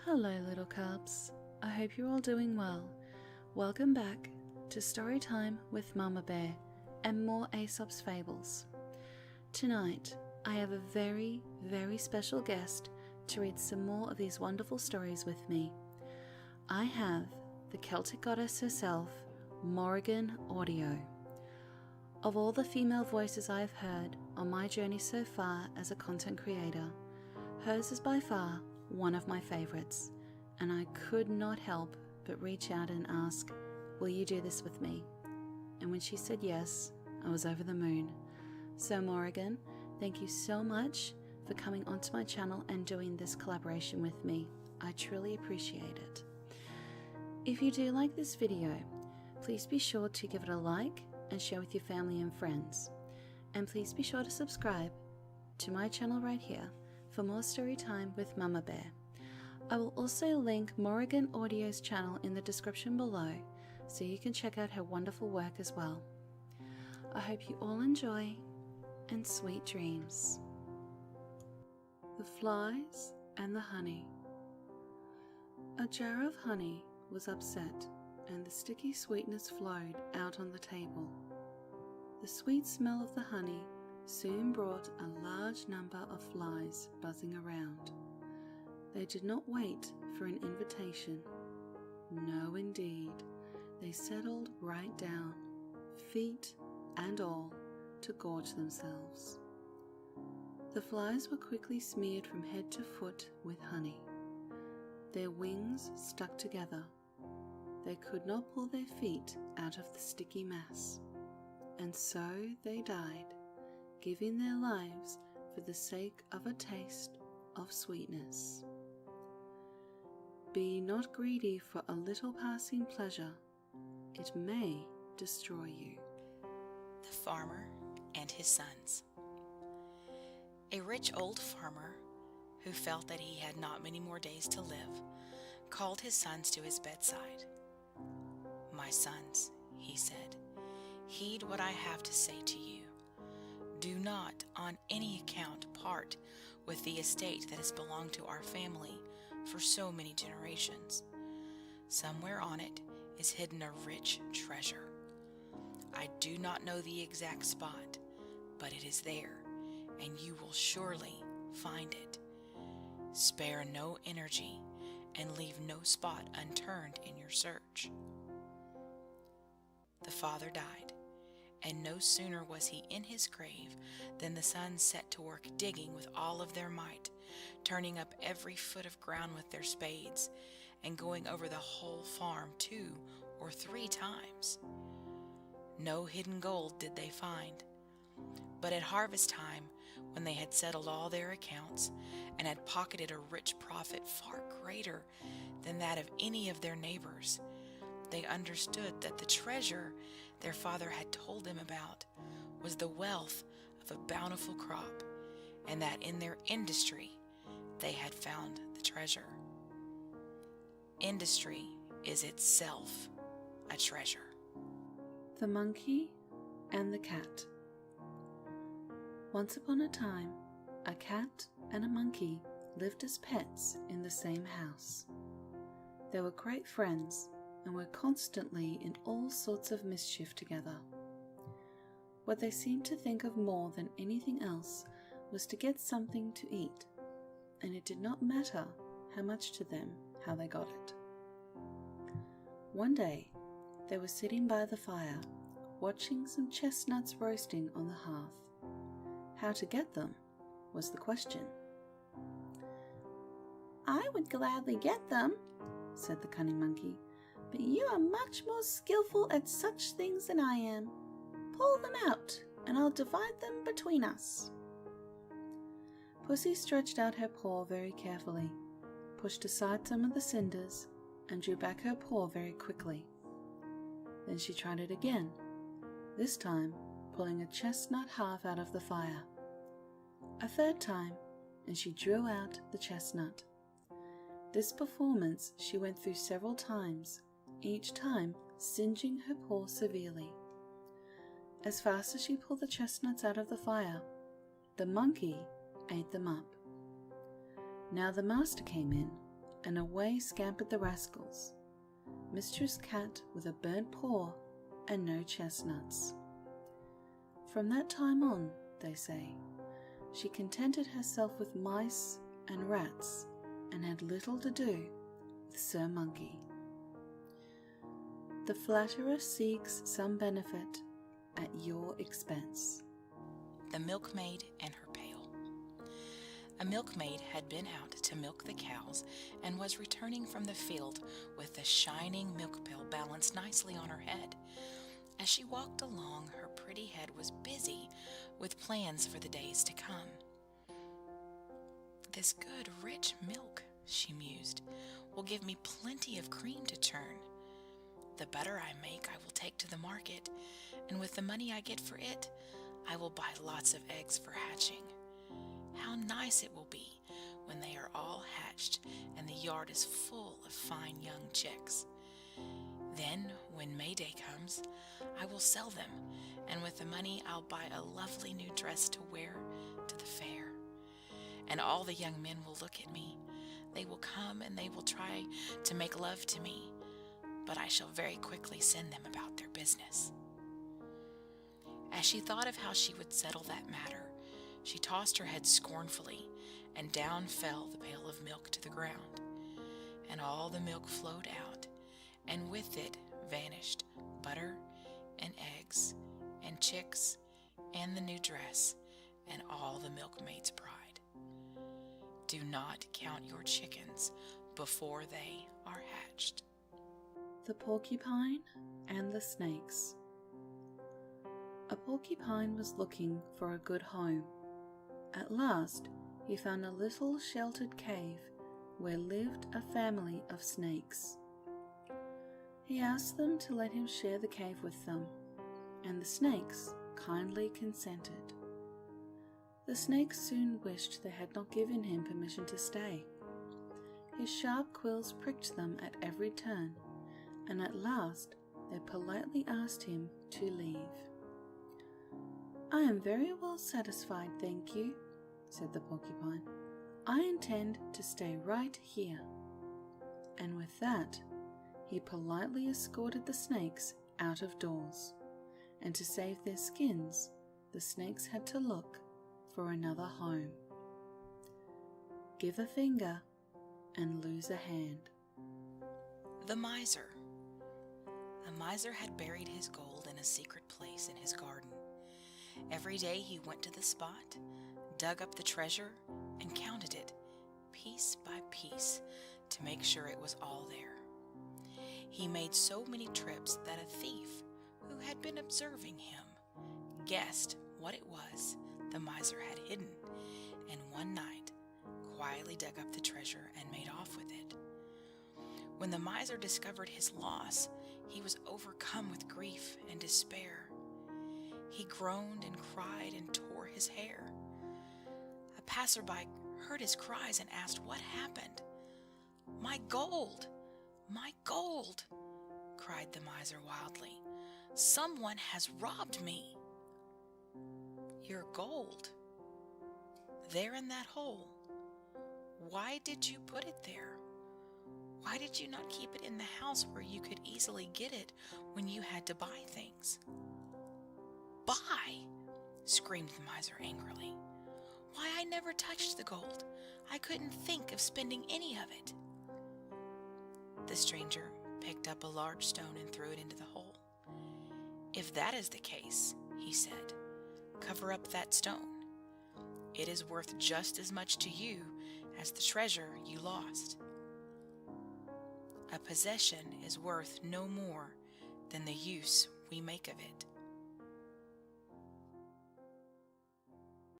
Hello little cubs, I hope you're all doing well. Welcome back to Storytime with Mama Bear and more Aesop's Fables. Tonight I have a very special guest to read some more of these wonderful stories with me. I have the Celtic Goddess herself, MorriganAudio. Of all the female voices I've heard on my journey so far as a content creator, hers is by far one of my favorites, and I could not help but reach out and ask, will you do this with me? And when she said yes, I was over the moon. So Morrigan, thank you so much for coming onto my channel and doing this collaboration with me. I truly appreciate it. If you do like this video, please be sure to give it a like and share with your family and friends. And please be sure to subscribe to my channel right here for more story time with Mama Bear. I will also link MorriganAudio's channel in the description below so you can check out her wonderful work as well. I hope you all enjoy and sweet dreams. The Flies and the Honey. A jar of honey was upset and the sticky sweetness flowed out on the table. The sweet smell of the honey soon brought a large number of flies buzzing around. They did not wait for an invitation. No, indeed. They settled right down, feet and all, to gorge themselves. The flies were quickly smeared from head to foot with honey. Their wings stuck together. They could not pull their feet out of the sticky mass. And so they died, giving their lives for the sake of a taste of sweetness. Be not greedy for a little passing pleasure, it may destroy you. The Farmer and His Sons. A rich old farmer, who felt that he had not many more days to live, called his sons to his bedside. "My sons," he said, "heed what I have to say to you. Do not on any account part with the estate that has belonged to our family for so many generations. Somewhere on it is hidden a rich treasure. I do not know the exact spot, but it is there, and you will surely find it. Spare no energy and leave no spot unturned in your search." The father died, and no sooner was he in his grave than the sons set to work digging with all of their might, turning up every foot of ground with their spades, and going over the whole farm 2 or 3 times. No hidden gold did they find, but at harvest time, when they had settled all their accounts and had pocketed a rich profit far greater than that of any of their neighbors, they understood that the treasure their father had told them about was the wealth of a bountiful crop, and that in their industry they had found the treasure. Industry is itself a treasure. The Monkey and the Cat. Once upon a time, a cat and a monkey lived as pets in the same house. They were great friends and were constantly in all sorts of mischief together. What they seemed to think of more than anything else was to get something to eat, and it did not matter how much to them how they got it. One day, they were sitting by the fire, watching some chestnuts roasting on the hearth. How to get them was the question. "I would gladly get them," said the cunning monkey, "but you are much more skillful at such things than I am. Pull them out, and I'll divide them between us." Pussy stretched out her paw very carefully, pushed aside some of the cinders, and drew back her paw very quickly. Then she tried it again, this time pulling a chestnut half out of the fire. A third time, and she drew out the chestnut. This performance she went through several times, each time singeing her paw severely. As fast as she pulled the chestnuts out of the fire, the monkey ate them up. Now the master came in and away scampered the rascals. Mistress Cat with a burnt paw and no chestnuts. From that time on, they say, she contented herself with mice and rats and had little to do with Sir Monkey. The flatterer seeks some benefit at your expense. The Milkmaid and her pail. A milkmaid had been out to milk the cows and was returning from the field with the shining milk pail balanced nicely on her head. As she walked along, her pretty head was busy with plans for the days to come. "This good, rich milk," she mused, "will give me plenty of cream to churn. The butter I make I will take to the market, and with the money I get for it, I will buy lots of eggs for hatching. How nice it will be when they are all hatched and the yard is full of fine young chicks. Then, when May Day comes, I will sell them, and with the money I'll buy a lovely new dress to wear to the fair. And all the young men will look at me. They will come and they will try to make love to me, but I shall very quickly send them about their business." As she thought of how she would settle that matter, she tossed her head scornfully, and down fell the pail of milk to the ground. And all the milk flowed out, and with it vanished butter and eggs and chicks and the new dress and all the milkmaid's pride. Do not count your chickens before they are hatched. The Porcupine and the Snakes. A porcupine was looking for a good home. At last, he found a little sheltered cave where lived a family of snakes. He asked them to let him share the cave with them, and the snakes kindly consented. The snakes soon wished they had not given him permission to stay. His sharp quills pricked them at every turn, and at last they politely asked him to leave. "I am very well satisfied, thank you," said the porcupine. "I intend to stay right here." And with that, he politely escorted the snakes out of doors, and to save their skins, the snakes had to look for another home. Give a finger and lose a hand. The Miser. A miser had buried his gold in a secret place in his garden. Every day he went to the spot, dug up the treasure, and counted it, piece by piece, to make sure it was all there. He made so many trips that a thief, who had been observing him, guessed what it was the miser had hidden, and one night quietly dug up the treasure and made off with it. When the miser discovered his loss, he was overcome with grief and despair. He groaned and cried and tore his hair. A passerby heard his cries and asked what happened. "My gold! My gold!" cried the miser wildly. "Someone has robbed me." "Your gold? There in that hole? Why did you put it there? Why did you not keep it in the house where you could easily get it when you had to buy things?" "Buy!" screamed the miser angrily. "Why, I never touched the gold. I couldn't think of spending any of it." The stranger picked up a large stone and threw it into the hole. "If that is the case," he said, "cover up that stone. It is worth just as much to you as the treasure you lost." A possession is worth no more than the use we make of it.